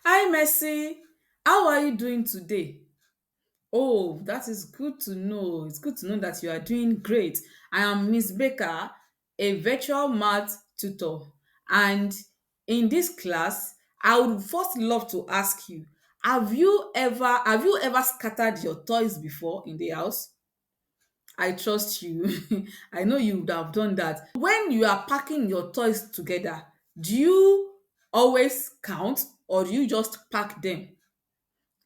Hi, Mercy. How are you doing today? Oh, that is good to know. It's good to know that you are doing great. I am Miss Becca, a virtual math tutor. And in this class, I would first love to ask you, have you ever scattered your toys before in the house? I trust you. I know you would have done that. When you are packing your toys together, do you always count or do you just pack them?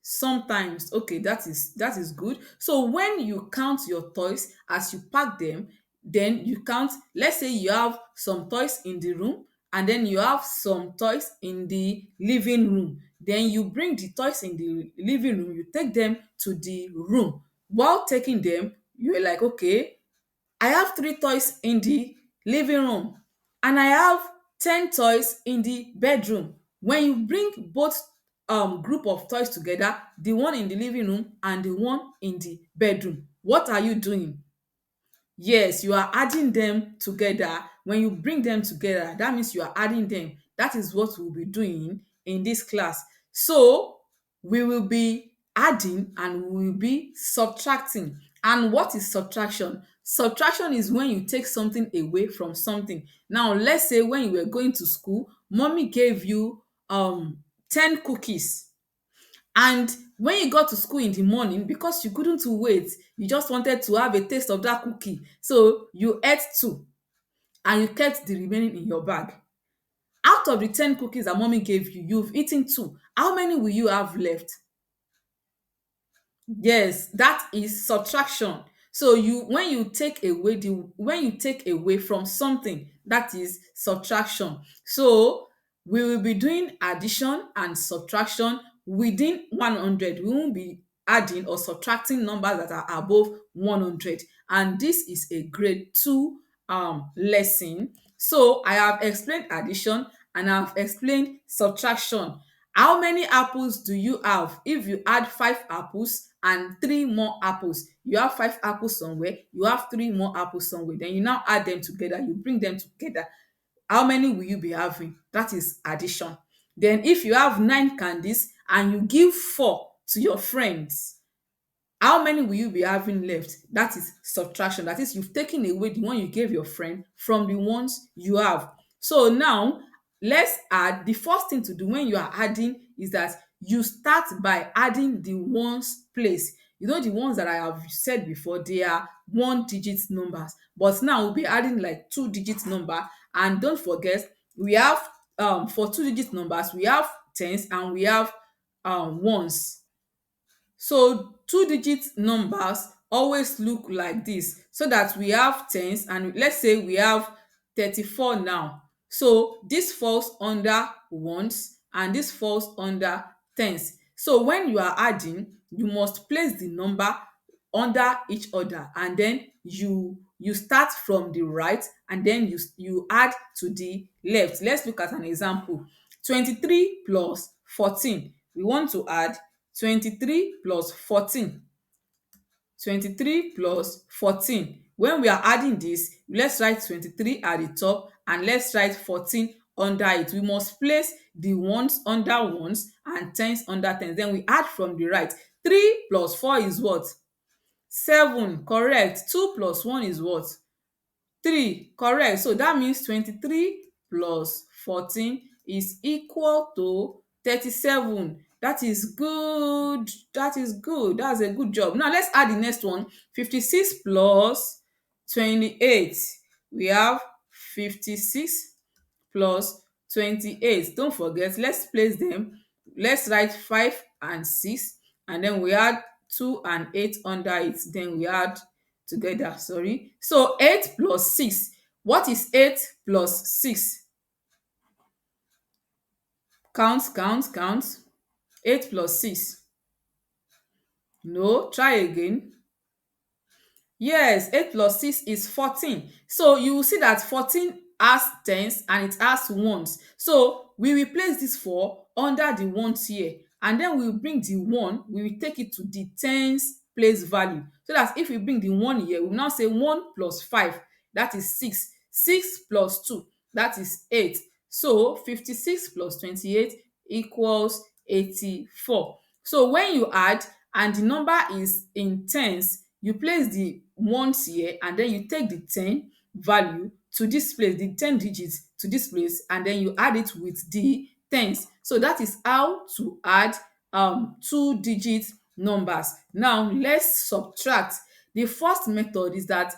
Sometimes, okay, that is good. So when you count your toys as you pack them, then you count, let's say you have some toys in the room and then you have some toys in the living room. Then you bring the toys in the living room, you take them to the room. While taking them, you're like, okay, I have three toys in the living room and I have 10 toys in the bedroom. When you bring both group of toys together, the one in the living room and the one in the bedroom, what are you doing? Yes, you are adding them together. When you bring them together, that means you are adding them. That is what we'll be doing in this class. So we will be adding and we will be subtracting. And what is subtraction? Subtraction is when you take something away from something. Now, let's say when you were going to school, mommy gave you 10 cookies, and when you got to school in the morning, because you couldn't wait, you just wanted to have a taste of that cookie, so you ate two and you kept the remaining in your bag. Out of the 10 cookies that mommy gave you, you've eaten two. How many will you have left? Yes, that is subtraction. So you when you take away the when you take away from something, that is subtraction. So we will be doing addition and subtraction within 100. We won't be adding or subtracting numbers that are above 100. And this is a grade 2 lesson. So I have explained addition and I have explained subtraction. How many apples do you have? If you add 5 apples and 3 more apples, you have 5 apples somewhere, you have 3 more apples somewhere, then you now add them together, you bring them together. How many will you be having? That is addition. Then if you have 9 candies and you give 4 to your friends, how many will you be having left? That is subtraction. That is, you've taken away the one you gave your friend from the ones you have. So now let's add. The first thing to do when you are adding is that you start by adding the ones place. You know, the ones that I have said before, they are 1 digit numbers, but now we'll be adding like 2 digit number. And don't forget, we have for 2 digit numbers we have tens and we have ones. So 2 digit numbers always look like this, so that we have tens and let's say we have 34 now. So this falls under ones and this falls under tens. So when you are adding, you must place the number under each other and then you start from the right and then you add to the left. Let's look at an example. 23 plus 14. We want to add 23 plus 14. 23 plus 14. When we are adding this, let's write 23 at the top and let's write 14 under it. We must place the ones under ones and tens under tens. Then we add from the right. 3 plus 4 is what? 7. Correct. 2 plus 1 is what? 3. Correct. So that means 23 plus 14 is equal to 37. That is good. That is good. That's a good job. Now let's add the next one. 56 plus 28. We have 56 plus 28. Don't forget, let's place them. Let's write 5 and 6 and then we add 2 and 8 under it. Then we add together, sorry. So 8 plus 6. What is 8 plus 6? Count, count, count. 8 plus 6. No, try again. Yes, 8 plus 6 is 14. So you will see that 14 has tens and it has ones. So we will place this 4 under the ones here and then we will bring the 1, we will take it to the tens place value. So that if we bring the 1 here, we will now say 1 plus 5, that is 6. 6 plus 2, that is 8. So 56 plus 28 equals 84. So when you add and the number is in tens, you place the ones here and then you take the 10 value to this place, the 10 digits to this place, and then you add it with the tens. So that is how to add two digit numbers. Now let's subtract. The first method is that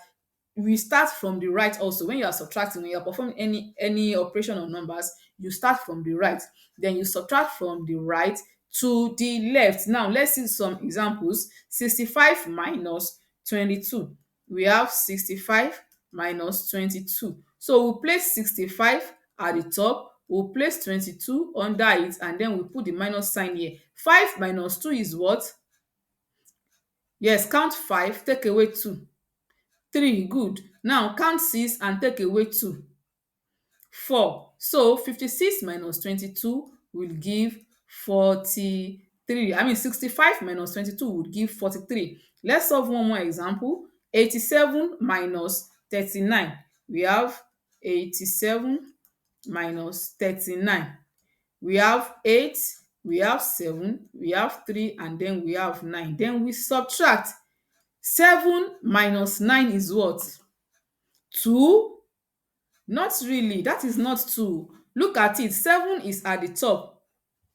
we start from the right also. When you are subtracting, when you are performing any operation on numbers, you start from the right, then you subtract from the right to the left. Now let's see some examples. 65 minus 22. We have 65 minus 22. So we'll place 65 at the top, we'll place 22 under it, and then we put the minus sign here. 5 minus 2 is what? Yes, count 5, take away 2. 3, good. Now count 6 and take away 2. 4. So 56 minus 22 will give 43. I mean 65 minus 22 would give 43. Let's solve one more example. 87 minus 39. We have 87 minus 39. We have 8, we have 7, we have 3, and then we have 9. Then we subtract. 7 minus 9 is what? 2? Not really. That is not 2. Look at it. 7 is at the top,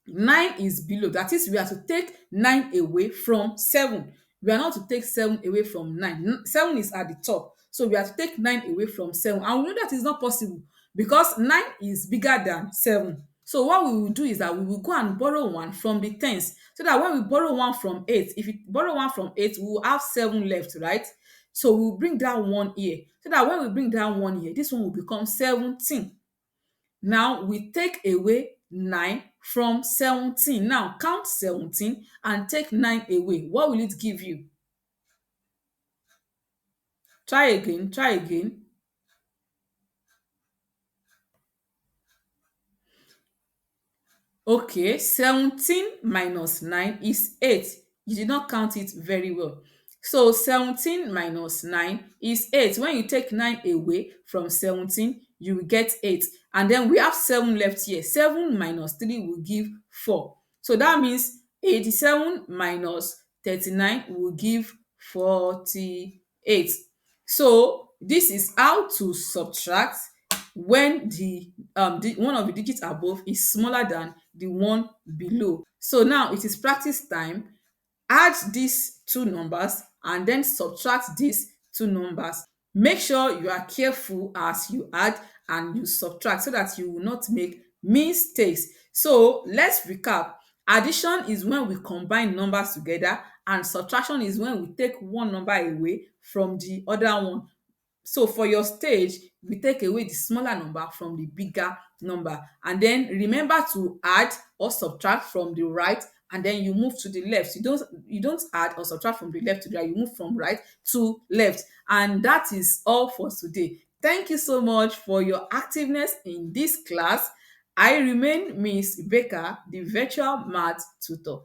9 is below. That is, we are to take 9 away from 7. We are not to take 7 away from 9. 7 is at the top, so we are to take 9 away from 7. And we know that is not possible because 9 is bigger than 7. So what we will do is that we will go and borrow 1 from the tens, so that when we borrow 1 from 8, if we borrow 1 from 8, we will have 7 left, right? So we will bring down 1 here, so that when we bring down 1 here, this one will become 17. Now we take away 9 from 17. Now count 17 and take 9 away. What will it give you? Try again, try again. Okay, 17 minus 9 is 8. You did not count it very well. So 17 minus 9 is 8. When you take 9 away from 17, you will get 8. And then we have 7 left here. 7 minus 3 will give 4. So that means 87 minus 39 will give 48. So this is how to subtract when the one of the digits above is smaller than the one below. So now it is practice time. Add these two numbers and then subtract these two numbers. Make sure you are careful as you add and you subtract so that you will not make mistakes. So let's recap. Addition is when we combine numbers together, and subtraction is when we take one number away from the other one. So for your stage, we take away the smaller number from the bigger number, and then remember to add or subtract from the right, and then you move to the left. You don't add or subtract from the left to the right, you move from right to left. And that is all for today. Thank you so much for your activeness in this class. I remain Miss Becca, the virtual math tutor.